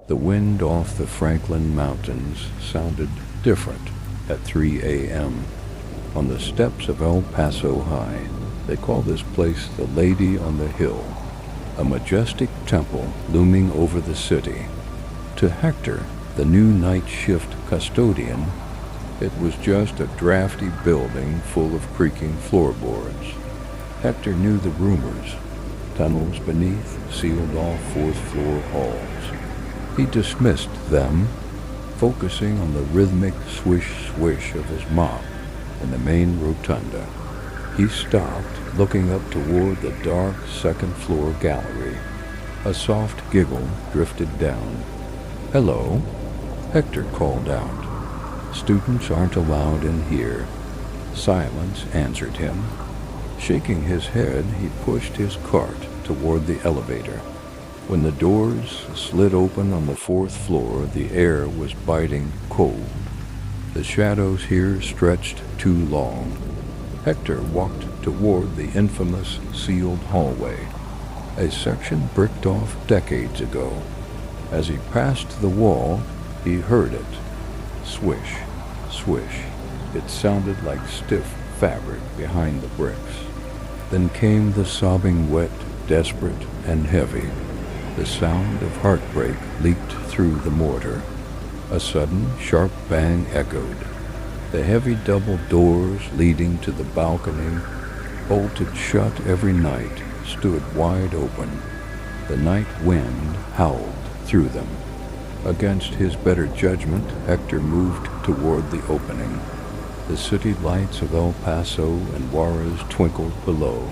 The wind off the Franklin Mountains sounded different at 3 a.m. On the steps of El Paso High, they call this place the Lady on the Hill, a majestic temple looming over the city. To Hector, the new night shift custodian, it was just a drafty building full of creaking floorboards. Hector knew the rumors, tunnels beneath sealed-off fourth-floor halls. He dismissed them, focusing on the rhythmic swish-swish of his mop in the main rotunda. He stopped, looking up toward the dark second-floor gallery. A soft giggle drifted down. "Hello," Hector called out. "Students aren't allowed in here." Silence answered him. Shaking his head, he pushed his cart toward the elevator. When the doors slid open on the fourth floor, the air was biting cold. The shadows here stretched too long. Hector walked toward the infamous sealed hallway, a section bricked off decades ago. As he passed the wall, he heard it. Swish, swish. It sounded like stiff fabric behind the bricks. Then came the sobbing, wet, desperate, and heavy. The sound of heartbreak leaked through the mortar. A sudden, sharp bang echoed. The heavy double doors leading to the balcony, bolted shut every night, stood wide open. The night wind howled through them. Against his better judgment, Hector moved toward the opening. The city lights of El Paso and Juarez twinkled below.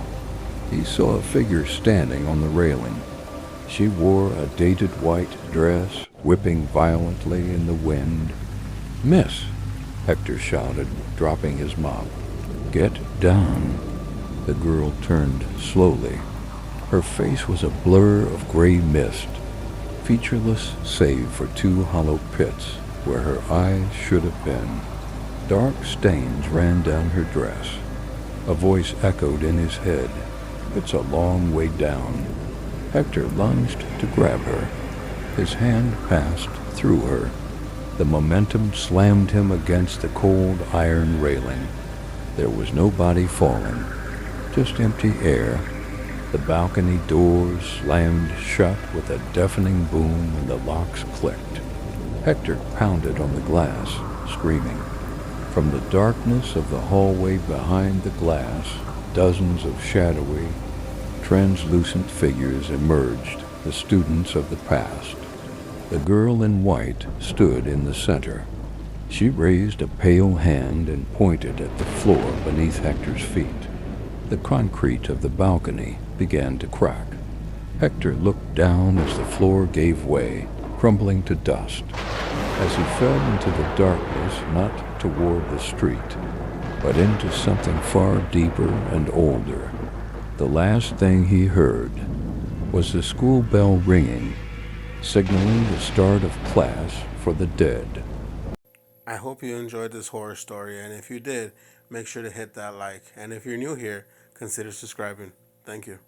He saw a figure standing on the railing. She wore a dated white dress, whipping violently in the wind. "Miss!" Hector shouted, dropping his mop. "Get down." The girl turned slowly. Her face was a blur of gray mist, featureless save for two hollow pits where her eyes should have been. Dark stains ran down her dress. A voice echoed in his head. "It's a long way down." Hector lunged to grab her. His hand passed through her. The momentum slammed him against the cold iron railing. There was no body falling, just empty air. The balcony doors slammed shut with a deafening boom and the locks clicked. Hector pounded on the glass, screaming. From the darkness of the hallway behind the glass, dozens of shadowy, translucent figures emerged, the students of the past. The girl in white stood in the center. She raised a pale hand and pointed at the floor beneath Hector's feet. The concrete of the balcony began to crack. Hector looked down as the floor gave way, crumbling to dust. As he fell into the darkness, not toward the street, but into something far deeper and older, the last thing he heard was the school bell ringing, signaling the start of class for the dead. I hope you enjoyed this horror story, and if you did, make sure to hit that like. And if you're new here, consider subscribing. Thank you.